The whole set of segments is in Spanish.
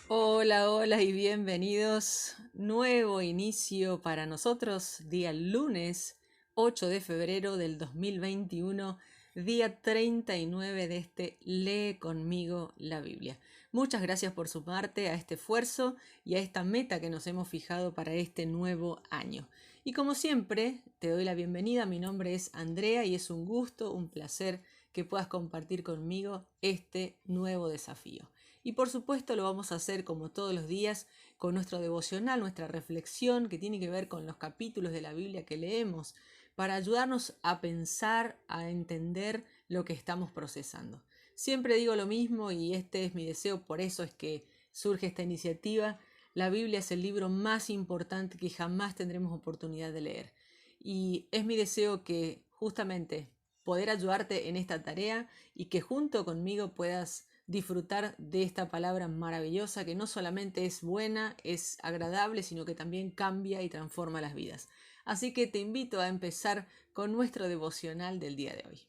Hola, hola y bienvenidos. Nuevo inicio para nosotros, día lunes 8 de febrero del 2021, día 39 de este Lee conmigo la Biblia. Muchas gracias por sumarte a este esfuerzo y a esta meta que nos hemos fijado para este nuevo año. Y como siempre, te doy la bienvenida. Mi nombre es Andrea y es un gusto, un placer que puedas compartir conmigo este nuevo desafío. Y por supuesto lo vamos a hacer como todos los días con nuestro devocional, nuestra reflexión que tiene que ver con los capítulos de la Biblia que leemos para ayudarnos a pensar, a entender lo que estamos procesando. Siempre digo lo mismo y este es mi deseo, por eso es que surge esta iniciativa. La Biblia es el libro más importante que jamás tendremos oportunidad de leer. Y es mi deseo que justamente poder ayudarte en esta tarea y que junto conmigo puedas disfrutar de esta palabra maravillosa que no solamente es buena, es agradable, sino que también cambia y transforma las vidas. Así que te invito a empezar con nuestro devocional del día de hoy.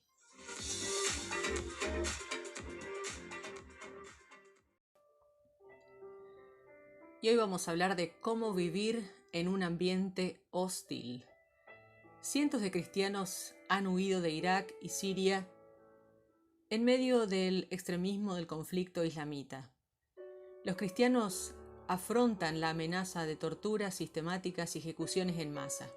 Y hoy vamos a hablar de cómo vivir en un ambiente hostil. Cientos de cristianos han huido de Irak y Siria en medio del extremismo del conflicto islamita. Los cristianos afrontan la amenaza de torturas sistemáticas y ejecuciones en masa.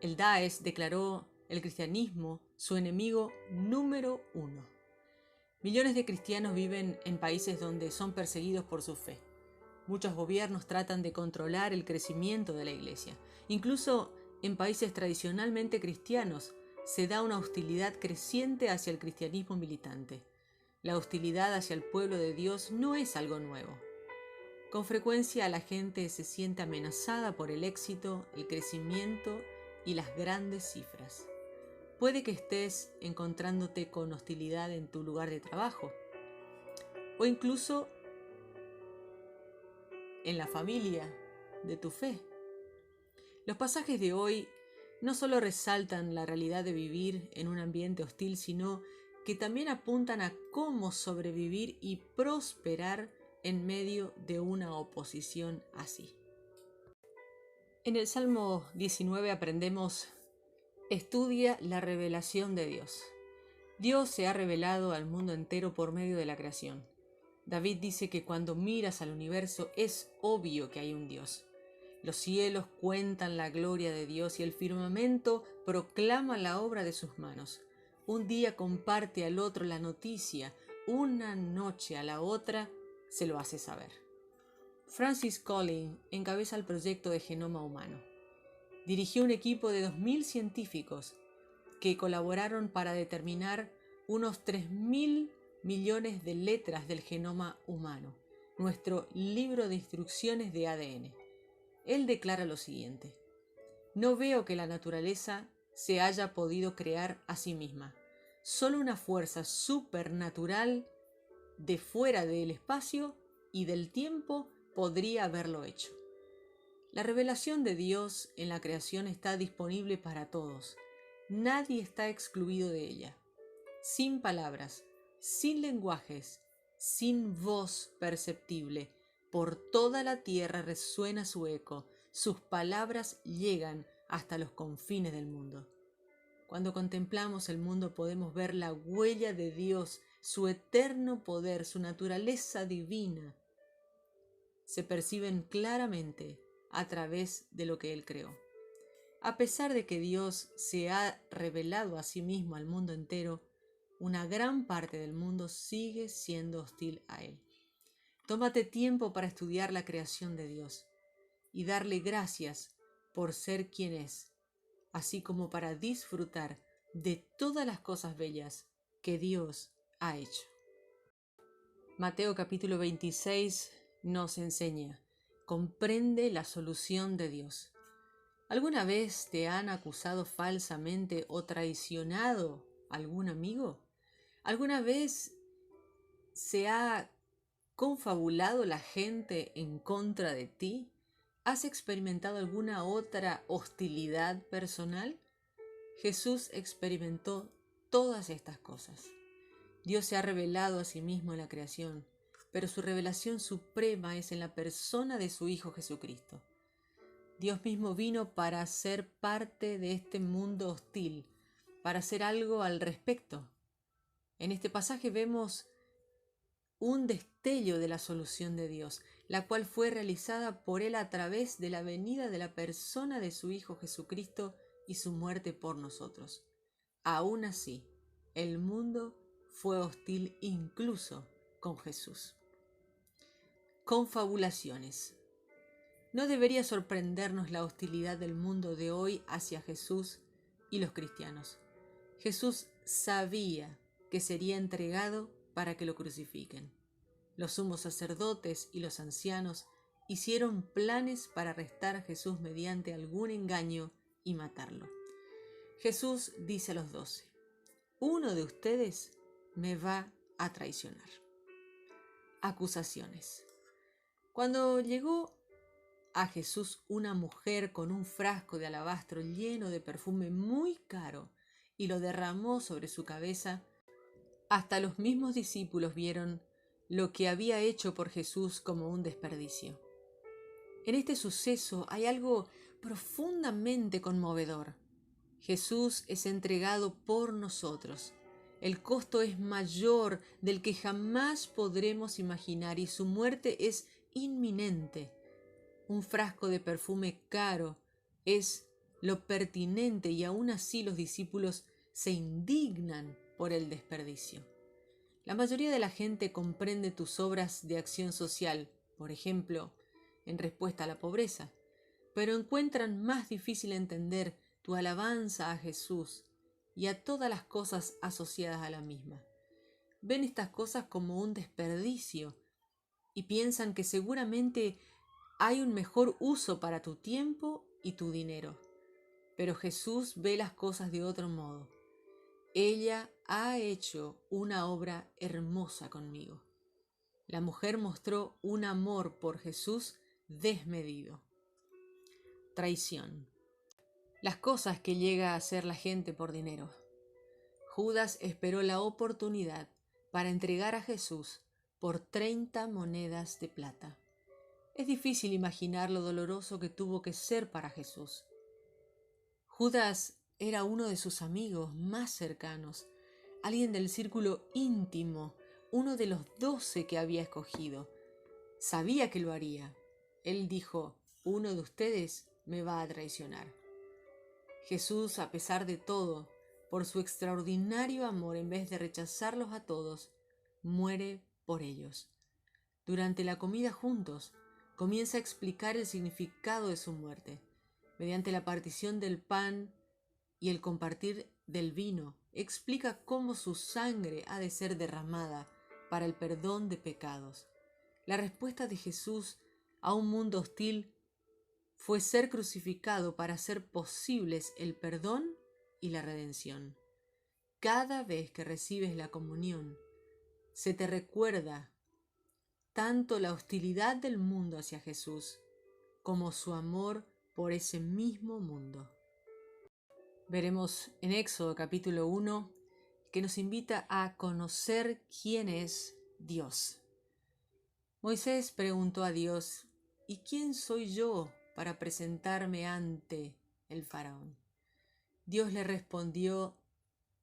El Daesh declaró el cristianismo su enemigo número 1. Millones de cristianos viven en países donde son perseguidos por su fe. Muchos gobiernos tratan de controlar el crecimiento de la iglesia. Incluso en países tradicionalmente cristianos se da una hostilidad creciente hacia el cristianismo militante. La hostilidad hacia el pueblo de Dios no es algo nuevo. Con frecuencia la gente se siente amenazada por el éxito, el crecimiento y las grandes cifras. Puede que estés encontrándote con hostilidad en tu lugar de trabajo o incluso en la familia de tu fe. Los pasajes de hoy no solo resaltan la realidad de vivir en un ambiente hostil, sino que también apuntan a cómo sobrevivir y prosperar en medio de una oposición así. En el Salmo 19 aprendemos: estudia la revelación de Dios. Dios se ha revelado al mundo entero por medio de la creación. David dice que cuando miras al universo es obvio que hay un Dios. Los cielos cuentan la gloria de Dios y el firmamento proclama la obra de sus manos. Un día comparte al otro la noticia, una noche a la otra se lo hace saber. Francis Collins encabeza el proyecto de genoma humano. Dirigió un equipo de 2.000 científicos que colaboraron para determinar unos 3.000 millones de letras del genoma humano, nuestro libro de instrucciones de ADN. Él declara lo siguiente: no veo que la naturaleza se haya podido crear a sí misma. Solo una fuerza supernatural de fuera del espacio y del tiempo podría haberlo hecho. La revelación de Dios en la creación está disponible para todos. Nadie está excluido de ella. Sin palabras, sin lenguajes, sin voz perceptible, por toda la tierra resuena su eco, sus palabras llegan hasta los confines del mundo. Cuando contemplamos el mundo podemos ver la huella de Dios, su eterno poder, su naturaleza divina. Se perciben claramente a través de lo que Él creó. A pesar de que Dios se ha revelado a sí mismo al mundo entero, una gran parte del mundo sigue siendo hostil a Él. Tómate tiempo para estudiar la creación de Dios y darle gracias por ser quien es, así como para disfrutar de todas las cosas bellas que Dios ha hecho. Mateo capítulo 26 nos enseña: comprende la solución de Dios. ¿Alguna vez te han acusado falsamente o traicionado algún amigo? ¿Alguna vez se ha confabulado la gente en contra de ti? ¿Has experimentado alguna otra hostilidad personal? Jesús experimentó todas estas cosas. Dios se ha revelado a sí mismo en la creación, pero su revelación suprema es en la persona de su Hijo Jesucristo. Dios mismo vino para ser parte de este mundo hostil, para hacer algo al respecto. En este pasaje vemos un destello de la solución de Dios, la cual fue realizada por Él a través de la venida de la persona de su Hijo Jesucristo y su muerte por nosotros. Aún así, el mundo fue hostil incluso con Jesús. Confabulaciones. No debería sorprendernos la hostilidad del mundo de hoy hacia Jesús y los cristianos. Jesús sabía que sería entregado para que lo crucifiquen. Los sumos sacerdotes y los ancianos hicieron planes para arrestar a Jesús mediante algún engaño y matarlo. Jesús dice a los 12: uno de ustedes me va a traicionar. Acusaciones. Cuando llegó a Jesús una mujer con un frasco de alabastro lleno de perfume muy caro y lo derramó sobre su cabeza, hasta los mismos discípulos vieron lo que había hecho por Jesús como un desperdicio. En este suceso hay algo profundamente conmovedor. Jesús es entregado por nosotros. El costo es mayor del que jamás podremos imaginar y su muerte es inminente. Un frasco de perfume caro es lo pertinente y aún así los discípulos se indignan por el desperdicio. La mayoría de la gente comprende tus obras de acción social, por ejemplo, en respuesta a la pobreza, pero encuentran más difícil entender tu alabanza a Jesús y a todas las cosas asociadas a la misma. Ven estas cosas como un desperdicio y piensan que seguramente hay un mejor uso para tu tiempo y tu dinero. Pero Jesús ve las cosas de otro modo. Ella ha hecho una obra hermosa conmigo. La mujer mostró un amor por Jesús desmedido. Traición. Las cosas que llega a hacer la gente por dinero. Judas esperó la oportunidad para entregar a Jesús por 30 monedas de plata. Es difícil imaginar lo doloroso que tuvo que ser para Jesús. Judas era uno de sus amigos más cercanos, alguien del círculo íntimo, uno de los 12 que había escogido. Sabía que lo haría. Él dijo: uno de ustedes me va a traicionar. Jesús, a pesar de todo, por su extraordinario amor, en vez de rechazarlos a todos, muere por ellos. Durante la comida juntos, comienza a explicar el significado de su muerte. Mediante la partición del pan y el compartir del vino, explica cómo su sangre ha de ser derramada para el perdón de pecados. La respuesta de Jesús a un mundo hostil fue ser crucificado para hacer posibles el perdón y la redención. Cada vez que recibes la comunión, se te recuerda tanto la hostilidad del mundo hacia Jesús como su amor por ese mismo mundo. Veremos en Éxodo capítulo 1 que nos invita a conocer quién es Dios. Moisés preguntó a Dios: ¿y quién soy yo para presentarme ante el faraón? Dios le respondió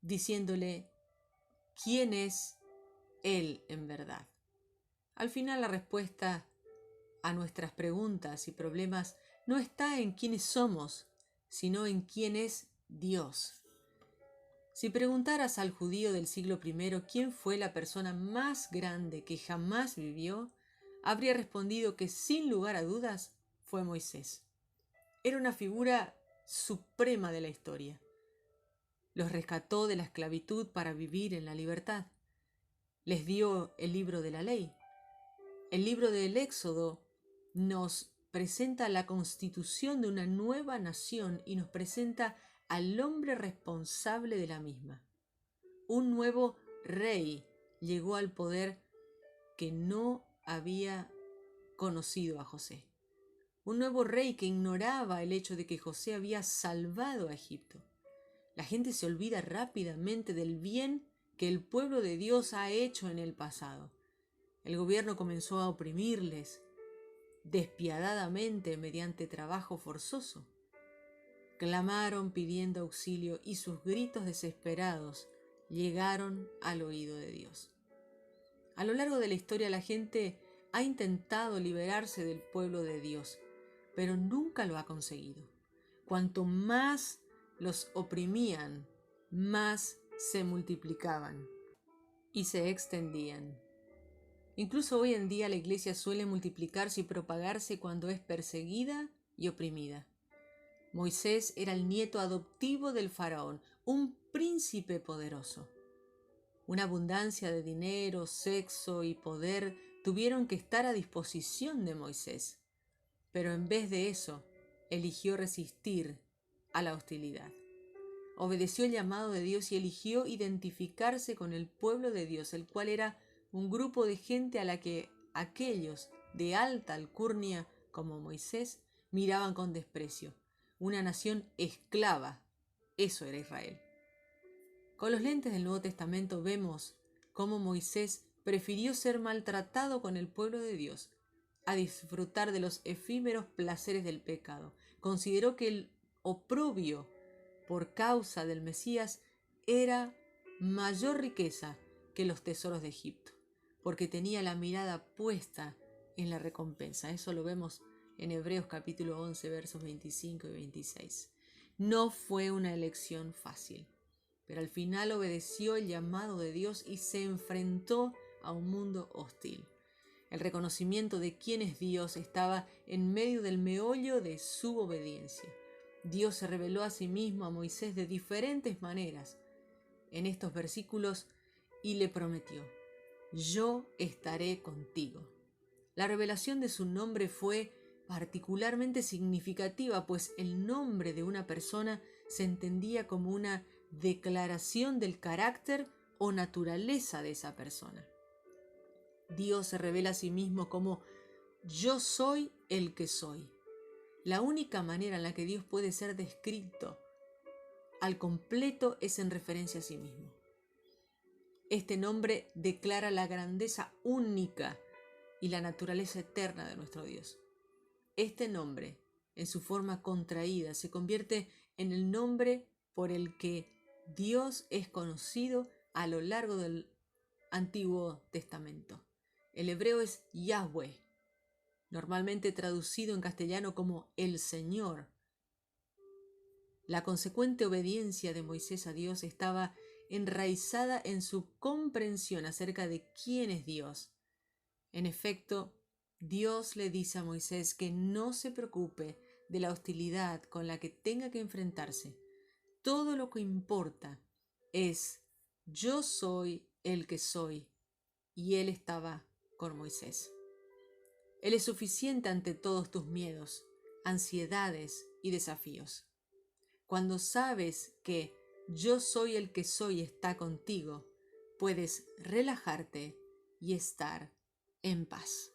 diciéndole quién es Él en verdad. Al final, la respuesta a nuestras preguntas y problemas no está en quiénes somos, sino en quién es Dios. Si preguntaras al judío del siglo I quién fue la persona más grande que jamás vivió, habría respondido que sin lugar a dudas fue Moisés. Era una figura suprema de la historia. Los rescató de la esclavitud para vivir en la libertad. Les dio el libro de la ley. El libro del Éxodo nos presenta la constitución de una nueva nación y nos presenta al hombre responsable de la misma. Un nuevo rey llegó al poder que no había conocido a José. un nuevo rey que ignoraba el hecho de que José había salvado a Egipto. La gente se olvida rápidamente del bien que el pueblo de Dios ha hecho en el pasado. El gobierno comenzó a oprimirles despiadadamente mediante trabajo forzoso. Clamaron pidiendo auxilio y sus gritos desesperados llegaron al oído de Dios. A lo largo de la historia la gente ha intentado liberarse del pueblo de Dios, pero nunca lo ha conseguido. Cuanto más los oprimían, más se multiplicaban y se extendían. Incluso hoy en día la iglesia suele multiplicarse y propagarse cuando es perseguida y oprimida. Moisés era el nieto adoptivo del faraón, un príncipe poderoso. Una abundancia de dinero, sexo y poder tuvieron que estar a disposición de Moisés, pero en vez de eso, eligió resistir a la hostilidad. Obedeció el llamado de Dios y eligió identificarse con el pueblo de Dios, el cual era un grupo de gente a la que aquellos de alta alcurnia como Moisés miraban con desprecio. Una nación esclava, eso era Israel. Con los lentes del Nuevo Testamento vemos cómo Moisés prefirió ser maltratado con el pueblo de Dios a disfrutar de los efímeros placeres del pecado. Consideró que el oprobio por causa del Mesías era mayor riqueza que los tesoros de Egipto, porque tenía la mirada puesta en la recompensa. Eso lo vemos en Hebreos capítulo 11, versos 25 y 26. No fue una elección fácil, pero al final obedeció el llamado de Dios y se enfrentó a un mundo hostil. El reconocimiento de quién es Dios estaba en medio del meollo de su obediencia. Dios se reveló a sí mismo a Moisés de diferentes maneras en estos versículos y le prometió: yo estaré contigo. La revelación de su nombre fue particularmente significativa, pues el nombre de una persona se entendía como una declaración del carácter o naturaleza de esa persona. Dios se revela a sí mismo como yo soy el que soy. La única manera en la que Dios puede ser descrito al completo es en referencia a sí mismo. Este nombre declara la grandeza única y la naturaleza eterna de nuestro Dios. Este nombre, en su forma contraída, se convierte en el nombre por el que Dios es conocido a lo largo del Antiguo Testamento. El hebreo es Yahweh, normalmente traducido en castellano como el Señor. La consecuente obediencia de Moisés a Dios estaba enraizada en su comprensión acerca de quién es Dios. En efecto, Dios le dice a Moisés que no se preocupe de la hostilidad con la que tenga que enfrentarse. Todo lo que importa es yo soy el que soy, y él estaba con Moisés. Él es suficiente ante todos tus miedos, ansiedades y desafíos. Cuando sabes que yo soy el que soy está contigo, puedes relajarte y estar en paz.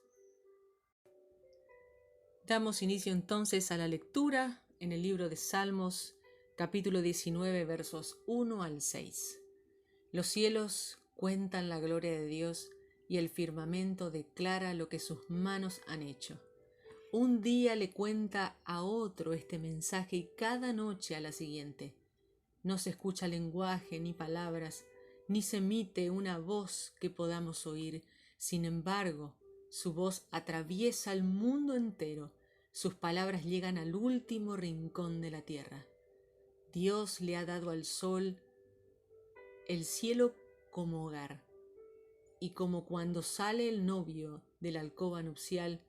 Damos inicio entonces a la lectura en el libro de Salmos, capítulo 19, versos 1 al 6. Los cielos cuentan la gloria de Dios y el firmamento declara lo que sus manos han hecho. Un día le cuenta a otro este mensaje y cada noche a la siguiente. No se escucha lenguaje ni palabras, ni se emite una voz que podamos oír. Sin embargo, su voz atraviesa el mundo entero. Sus palabras llegan al último rincón de la tierra. Dios le ha dado al sol el cielo como hogar. Y como cuando sale el novio de la alcoba nupcial,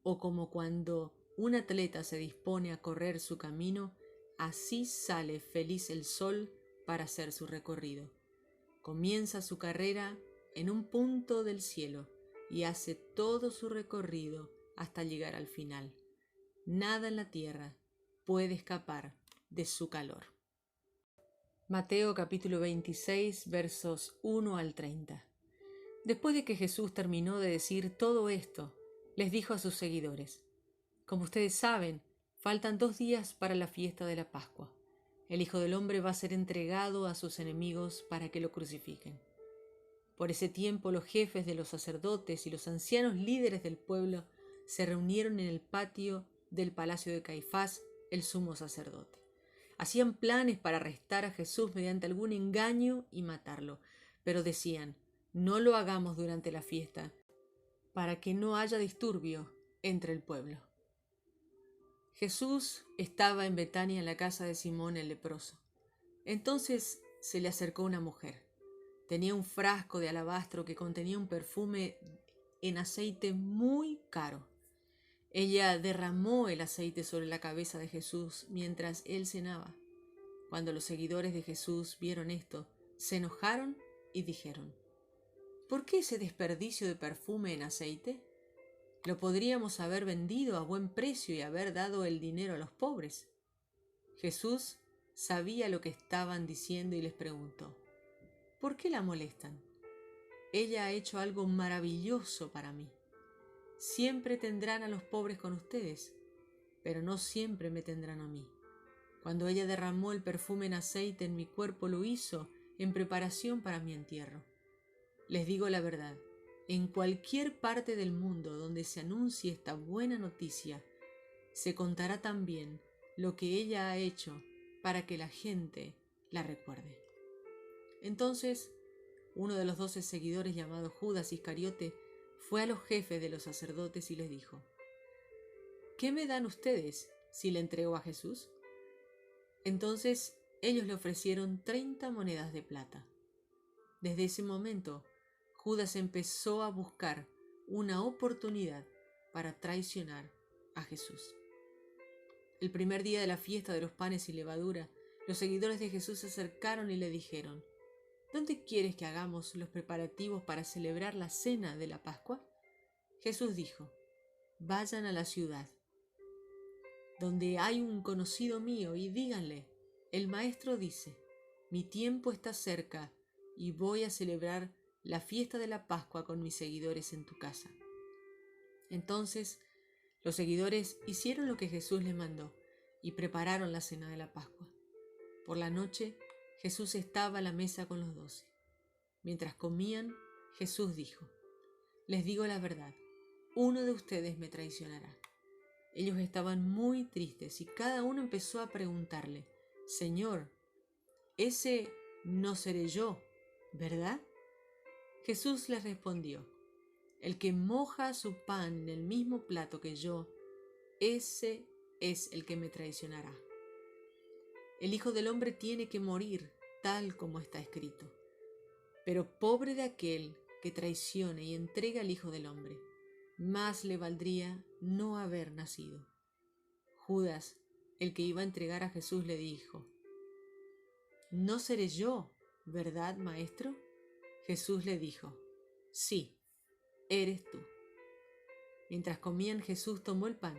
o como cuando un atleta se dispone a correr su camino, así sale feliz el sol para hacer su recorrido. Comienza su carrera en un punto del cielo y hace todo su recorrido hasta llegar al final. Nada en la tierra puede escapar de su calor. Mateo capítulo 26, versos 1 al 30. Después de que Jesús terminó de decir todo esto, les dijo a sus seguidores: Como ustedes saben, faltan 2 días para la fiesta de la Pascua. El Hijo del Hombre va a ser entregado a sus enemigos para que lo crucifiquen. Por ese tiempo los jefes de los sacerdotes y los ancianos líderes del pueblo se reunieron en el patio del palacio de Caifás, el sumo sacerdote. Hacían planes para arrestar a Jesús mediante algún engaño y matarlo, pero decían: no lo hagamos durante la fiesta, para que no haya disturbio entre el pueblo. Jesús estaba en Betania, en la casa de Simón el leproso. Entonces se le acercó una mujer. Tenía un frasco de alabastro que contenía un perfume en aceite muy caro. Ella derramó el aceite sobre la cabeza de Jesús mientras él cenaba. Cuando los seguidores de Jesús vieron esto, se enojaron y dijeron: ¿por qué ese desperdicio de perfume en aceite? Lo podríamos haber vendido a buen precio y haber dado el dinero a los pobres. Jesús sabía lo que estaban diciendo y les preguntó: ¿por qué la molestan? Ella ha hecho algo maravilloso para mí. Siempre tendrán a los pobres con ustedes, pero no siempre me tendrán a mí. Cuando ella derramó el perfume en aceite en mi cuerpo, lo hizo en preparación para mi entierro. Les digo la verdad, en cualquier parte del mundo donde se anuncie esta buena noticia, se contará también lo que ella ha hecho para que la gente la recuerde. Entonces, uno de los 12 seguidores, llamado Judas Iscariote, fue a los jefes de los sacerdotes y les dijo: ¿qué me dan ustedes si le entrego a Jesús? Entonces ellos le ofrecieron 30 monedas de plata. Desde ese momento, Judas empezó a buscar una oportunidad para traicionar a Jesús. El primer día de la fiesta de los panes y levadura, los seguidores de Jesús se acercaron y le dijeron: ¿dónde quieres que hagamos los preparativos para celebrar la cena de la Pascua? Jesús dijo: vayan a la ciudad donde hay un conocido mío y díganle: el maestro dice, mi tiempo está cerca y voy a celebrar la fiesta de la Pascua con mis seguidores en tu casa. Entonces los seguidores hicieron lo que Jesús les mandó y prepararon la cena de la Pascua. Por la noche Jesús estaba a la mesa con los 12. Mientras comían, Jesús dijo: les digo la verdad, uno de ustedes me traicionará. Ellos estaban muy tristes y cada uno empezó a preguntarle: Señor, ese no seré yo, ¿verdad? Jesús les respondió: el que moja su pan en el mismo plato que yo, ese es el que me traicionará. El Hijo del Hombre tiene que morir tal como está escrito. Pero pobre de aquel que traicione y entregue al Hijo del Hombre. Más le valdría no haber nacido. Judas, el que iba a entregar a Jesús, le dijo: no seré yo, ¿verdad, maestro? Jesús le dijo: sí, eres tú. Mientras comían, Jesús tomó el pan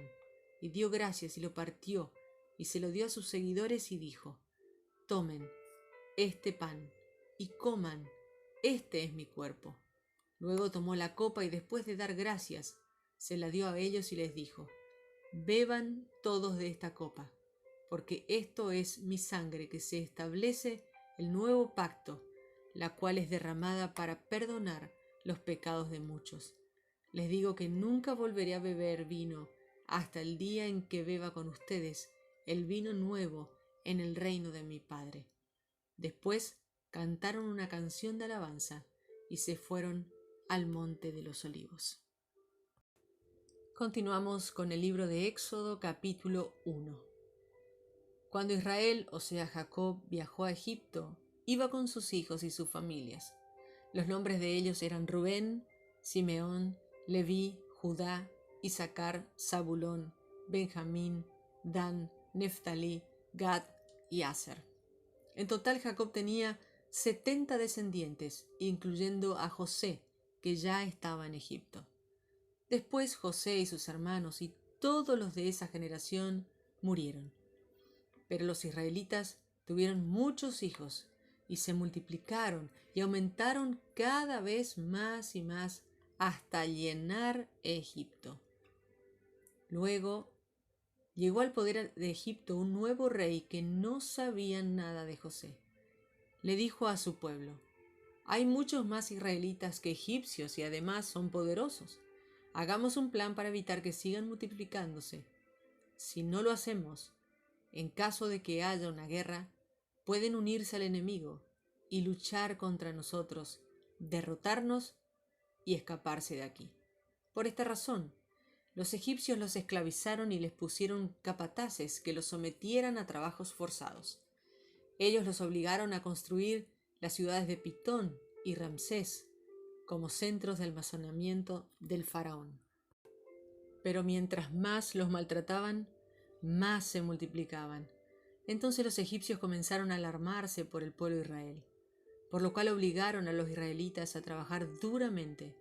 y dio gracias y lo partió y se lo dio a sus seguidores y dijo: tomen este pan y coman, este es mi cuerpo. Luego tomó la copa y después de dar gracias, se la dio a ellos y les dijo: beban todos de esta copa, porque esto es mi sangre que se establece el nuevo pacto, la cual es derramada para perdonar los pecados de muchos. Les digo que nunca volveré a beber vino hasta el día en que beba con ustedes el vino nuevo en el reino de mi Padre. Después cantaron una canción de alabanza y se fueron al monte de los olivos. Continuamos con el libro de Éxodo, capítulo 1. Cuando Israel, o sea Jacob, viajó a Egipto, iba con sus hijos y sus familias. Los nombres de ellos eran Rubén, Simeón, Leví, Judá, Isaacar, Zabulón, Benjamín, Dan, Neftalí, Gad y Aser. En total Jacob tenía 70 descendientes, incluyendo a José, que ya estaba en Egipto. Después José y sus hermanos y todos los de esa generación murieron. Pero los israelitas tuvieron muchos hijos y se multiplicaron y aumentaron cada vez más y más hasta llenar Egipto. Luego Llegó al poder de Egipto un nuevo rey que no sabía nada de José. Le dijo a su pueblo: hay muchos más israelitas que egipcios y además son poderosos. Hagamos un plan para evitar que sigan multiplicándose. Si no lo hacemos, en caso de que haya una guerra, pueden unirse al enemigo y luchar contra nosotros, derrotarnos y escaparse de aquí. Por esta razón, los egipcios los esclavizaron y les pusieron capataces que los sometieran a trabajos forzados. Ellos los obligaron a construir las ciudades de Pitón y Ramsés como centros de almacenamiento del faraón. Pero mientras más los maltrataban, más se multiplicaban. Entonces los egipcios comenzaron a alarmarse por el pueblo de Israel, por lo cual obligaron a los israelitas a trabajar duramente.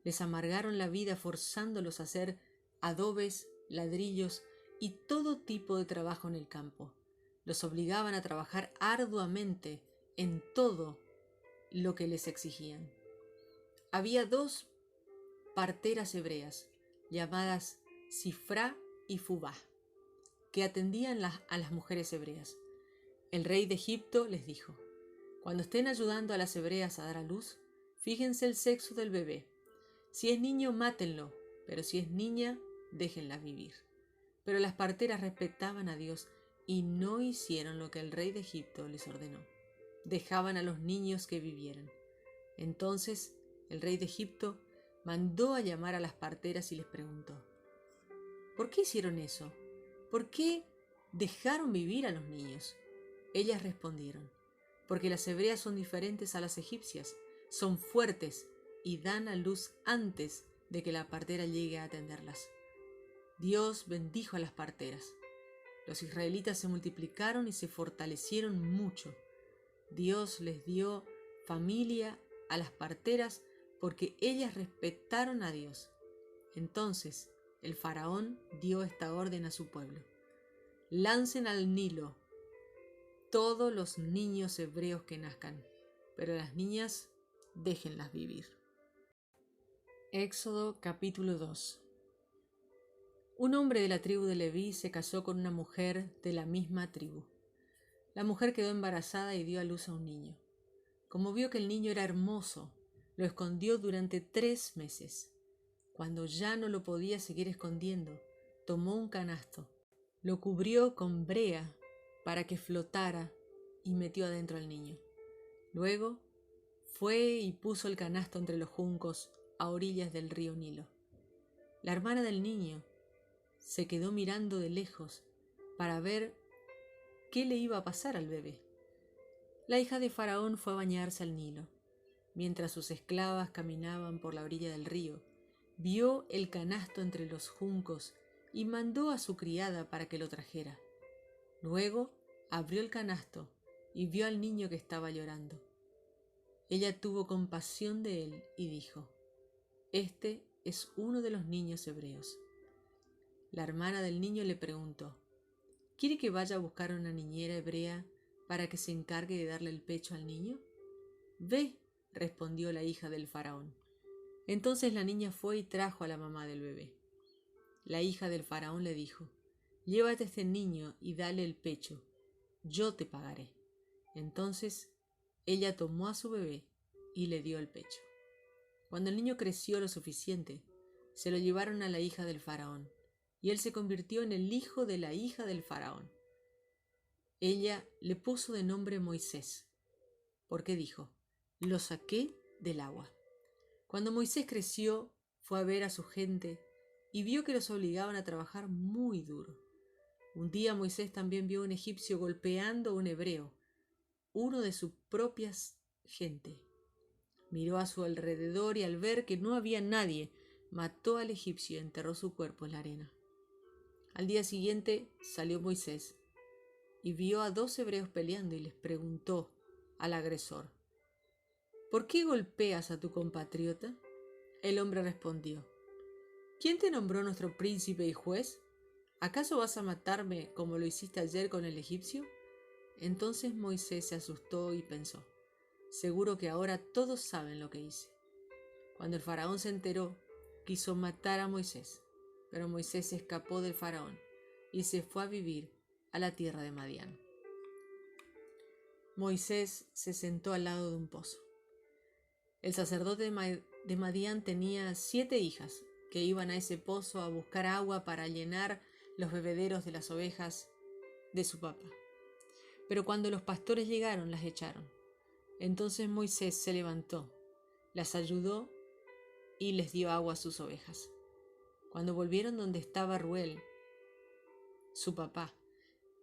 Les amargaron la vida forzándolos a hacer adobes, ladrillos y todo tipo de trabajo en el campo. Los obligaban a trabajar arduamente en todo lo que les exigían. Había 2 parteras hebreas, llamadas Sifrá y Fubá, que atendían a las mujeres hebreas. El rey de Egipto les dijo: cuando estén ayudando a las hebreas a dar a luz, fíjense el sexo del bebé. Si es niño, mátenlo, pero si es niña, déjenla vivir. Pero las parteras respetaban a Dios y no hicieron lo que el rey de Egipto les ordenó. Dejaban a los niños que vivieran. Entonces el rey de Egipto mandó a llamar a las parteras y les preguntó: ¿por qué hicieron eso? ¿Por qué dejaron vivir a los niños? Ellas respondieron: porque las hebreas son diferentes a las egipcias, son fuertes y dan a luz antes de que la partera llegue a atenderlas. Dios bendijo a las parteras. Los israelitas se multiplicaron y se fortalecieron mucho. Dios les dio familia a las parteras porque ellas respetaron a Dios. Entonces el faraón dio esta orden a su pueblo: lancen al Nilo todos los niños hebreos que nazcan, pero las niñas déjenlas vivir. Éxodo capítulo 2. Un hombre de la tribu de Leví se casó con una mujer de la misma tribu. La mujer quedó embarazada y dio a luz a un niño. Como vio que el niño era hermoso, lo escondió durante 3 meses. Cuando ya no lo podía seguir escondiendo, tomó un canasto, lo cubrió con brea para que flotara y metió adentro al niño. Luego fue y puso el canasto entre los juncos a orillas del río Nilo. La hermana del niño se quedó mirando de lejos para ver qué le iba a pasar al bebé. La hija de Faraón fue a bañarse al Nilo. Mientras sus esclavas caminaban por la orilla del río, vio el canasto entre los juncos y mandó a su criada para que lo trajera. Luego abrió el canasto y vio al niño que estaba llorando. Ella tuvo compasión de él y dijo: este es uno de los niños hebreos. La hermana del niño le preguntó: ¿quiere que vaya a buscar a una niñera hebrea para que se encargue de darle el pecho al niño? Ve, respondió la hija del faraón. Entonces la niña fue y trajo a la mamá del bebé. La hija del faraón le dijo: llévate a este niño y dale el pecho, yo te pagaré. Entonces ella tomó a su bebé y le dio el pecho. Cuando el niño creció lo suficiente, se lo llevaron a la hija del faraón, y él se convirtió en el hijo de la hija del faraón. Ella le puso de nombre Moisés, porque dijo: lo saqué del agua. Cuando Moisés creció, fue a ver a su gente y vio que los obligaban a trabajar muy duro. Un día Moisés también vio a un egipcio golpeando a un hebreo, uno de su propia gente. Miró a su alrededor y al ver que no había nadie, mató al egipcio y enterró su cuerpo en la arena. Al día siguiente salió Moisés y vio a 2 hebreos peleando y les preguntó al agresor: ¿por qué golpeas a tu compatriota? El hombre respondió: ¿quién te nombró nuestro príncipe y juez? ¿Acaso vas a matarme como lo hiciste ayer con el egipcio? Entonces Moisés se asustó y pensó: seguro que ahora todos saben lo que hice. Cuando el faraón se enteró, quiso matar a Moisés, pero Moisés se escapó del faraón y se fue a vivir a la tierra de Madián. Moisés se sentó al lado de un pozo. El sacerdote de Madián tenía 7 hijas que iban a ese pozo a buscar agua para llenar los bebederos de las ovejas de su papá. Pero cuando los pastores llegaron, las echaron. Entonces Moisés se levantó, las ayudó y les dio agua a sus ovejas. Cuando volvieron donde estaba Reuel, su papá,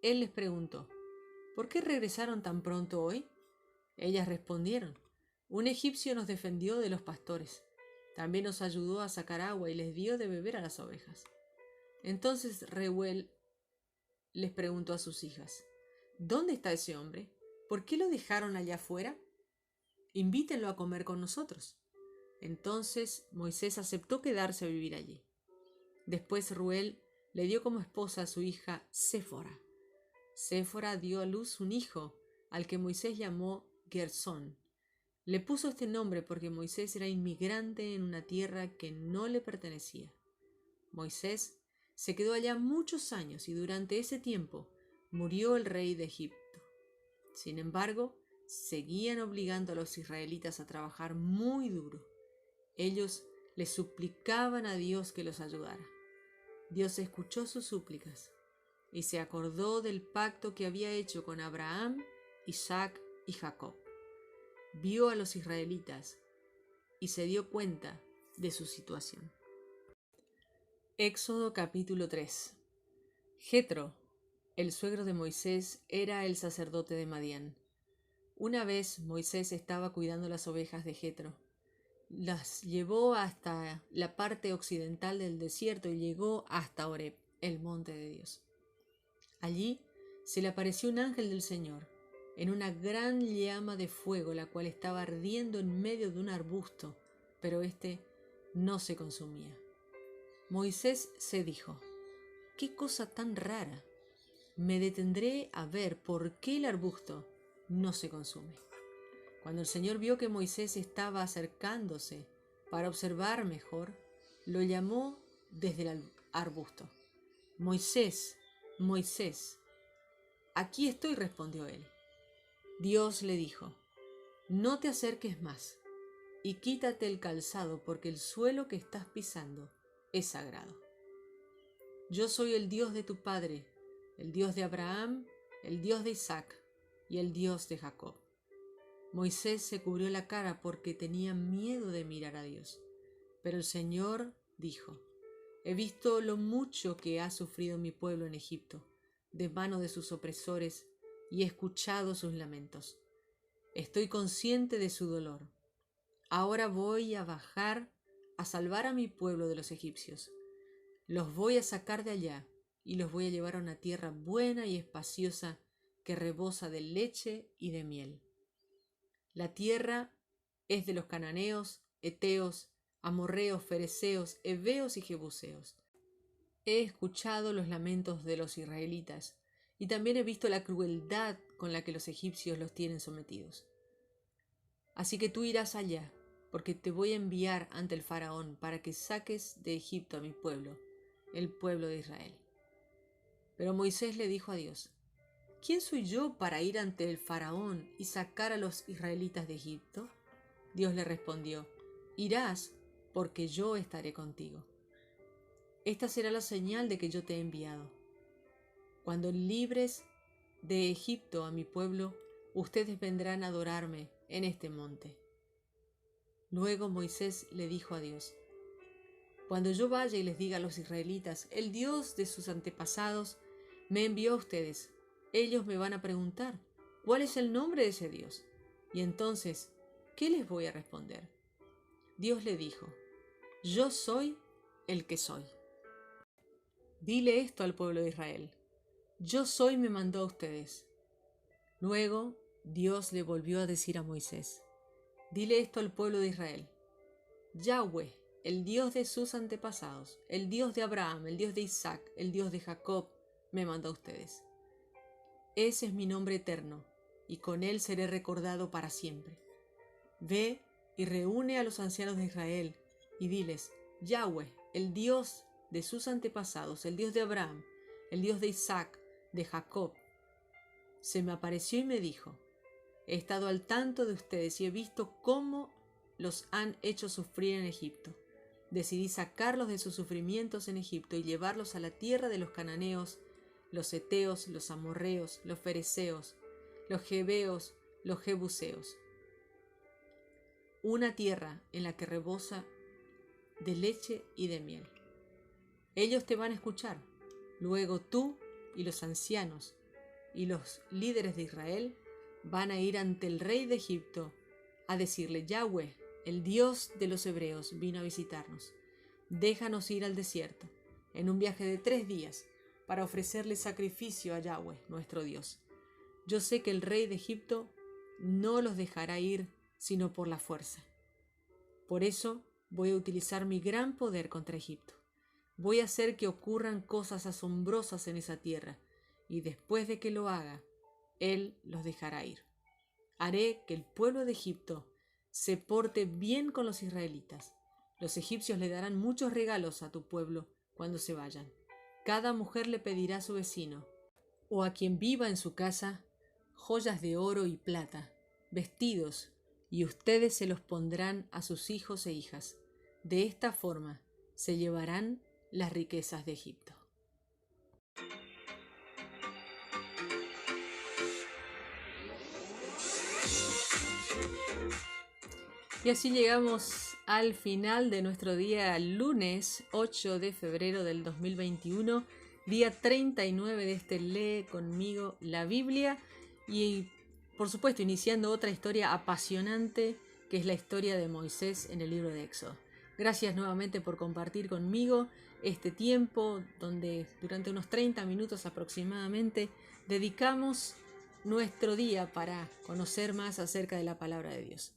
él les preguntó: ¿por qué regresaron tan pronto hoy? Ellas respondieron: un egipcio nos defendió de los pastores. También nos ayudó a sacar agua y les dio de beber a las ovejas. Entonces Reuel les preguntó a sus hijas: ¿dónde está ese hombre? ¿Por qué lo dejaron allá afuera? Invítenlo a comer con nosotros. Entonces Moisés aceptó quedarse a vivir allí. Después Reuel le dio como esposa a su hija Séfora. Séfora dio a luz un hijo, al que Moisés llamó Gersón. Le puso este nombre porque Moisés era inmigrante en una tierra que no le pertenecía. Moisés se quedó allá muchos años y durante ese tiempo murió el rey de Egipto. Sin embargo, seguían obligando a los israelitas a trabajar muy duro. Ellos le suplicaban a Dios que los ayudara. Dios escuchó sus súplicas y se acordó del pacto que había hecho con Abraham, Isaac y Jacob. Vio a los israelitas y se dio cuenta de su situación. Éxodo capítulo 3. Jetro, el suegro de Moisés, era el sacerdote de Madián. Una vez Moisés estaba cuidando las ovejas de Jetro. Las llevó hasta la parte occidental del desierto y llegó hasta Horeb, el monte de Dios. Allí se le apareció un ángel del Señor, en una gran llama de fuego, la cual estaba ardiendo en medio de un arbusto, pero éste no se consumía. Moisés se dijo: «¿Qué cosa tan rara? Me detendré a ver por qué el arbusto no se consume». Cuando el Señor vio que Moisés estaba acercándose para observar mejor, lo llamó desde el arbusto. «Moisés, Moisés». «Aquí estoy», respondió él. Dios le dijo: «No te acerques más y quítate el calzado, porque el suelo que estás pisando es sagrado. Yo soy el Dios de tu padre, el Dios de Abraham, el Dios de Isaac y el Dios de Jacob». Moisés se cubrió la cara porque tenía miedo de mirar a Dios. Pero el Señor dijo: «He visto lo mucho que ha sufrido mi pueblo en Egipto, de mano de sus opresores, y he escuchado sus lamentos. Estoy consciente de su dolor. Ahora voy a bajar a salvar a mi pueblo de los egipcios. Los voy a sacar de allá y los voy a llevar a una tierra buena y espaciosa que rebosa de leche y de miel. La tierra es de los cananeos, heteos, amorreos, fereceos, heveos y jebuseos. He escuchado los lamentos de los israelitas y también he visto la crueldad con la que los egipcios los tienen sometidos. Así que tú irás allá, porque te voy a enviar ante el faraón para que saques de Egipto a mi pueblo, el pueblo de Israel». Pero Moisés le dijo a Dios: «¿Quién soy yo para ir ante el faraón y sacar a los israelitas de Egipto?». Dios le respondió: «Irás, porque yo estaré contigo. Esta será la señal de que yo te he enviado. Cuando libres de Egipto a mi pueblo, ustedes vendrán a adorarme en este monte». Luego Moisés le dijo a Dios: «Cuando yo vaya y les diga a los israelitas: el Dios de sus antepasados me envió a ustedes, ellos me van a preguntar: ¿cuál es el nombre de ese Dios? Y entonces, ¿qué les voy a responder?». Dios le dijo: «Yo soy el que soy. Dile esto al pueblo de Israel: Yo soy me mandó a ustedes». Luego Dios le volvió a decir a Moisés: «Dile esto al pueblo de Israel: Yahweh, el Dios de sus antepasados, el Dios de Abraham, el Dios de Isaac, el Dios de Jacob, me mandó a ustedes. Ese es mi nombre eterno, y con él seré recordado para siempre. Ve y reúne a los ancianos de Israel, y diles: Yahweh, el Dios de sus antepasados, el Dios de Abraham, el Dios de Isaac, de Jacob, se me apareció y me dijo: he estado al tanto de ustedes y he visto cómo los han hecho sufrir en Egipto. Decidí sacarlos de sus sufrimientos en Egipto y llevarlos a la tierra de los cananeos, los heteos, los amorreos, los fereceos, los jebeos, los jebuseos. Una tierra en la que rebosa de leche y de miel. Ellos te van a escuchar. Luego tú y los ancianos y los líderes de Israel van a ir ante el rey de Egipto a decirle: Yahweh, el Dios de los hebreos, vino a visitarnos. Déjanos ir al desierto, en un viaje de 3 días, para ofrecerle sacrificio a Yahweh, nuestro Dios. Yo sé que el rey de Egipto no los dejará ir sino por la fuerza. Por eso voy a utilizar mi gran poder contra Egipto. Voy a hacer que ocurran cosas asombrosas en esa tierra, y después de que lo haga, Él los dejará ir. Haré que el pueblo de Egipto se porte bien con los israelitas. Los egipcios le darán muchos regalos a tu pueblo cuando se vayan. Cada mujer le pedirá a su vecino, o a quien viva en su casa, joyas de oro y plata, vestidos, y ustedes se los pondrán a sus hijos e hijas. De esta forma se llevarán las riquezas de Egipto. Y así llegamos al final de nuestro día lunes 8 de febrero del 2021, día 39 de este Lee conmigo la Biblia, y por supuesto iniciando otra historia apasionante que es la historia de Moisés en el libro de Éxodo. Gracias nuevamente por compartir conmigo este tiempo donde durante unos 30 minutos aproximadamente dedicamos nuestro día para conocer más acerca de la palabra de Dios.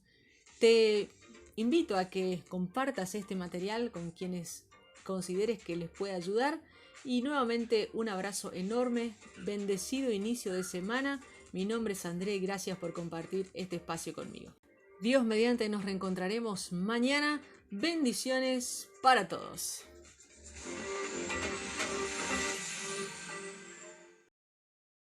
Te invito a que compartas este material con quienes consideres que les pueda ayudar, y nuevamente un abrazo enorme, bendecido inicio de semana. Mi nombre es André y gracias por compartir este espacio conmigo. Dios mediante nos reencontraremos mañana. Bendiciones para todos.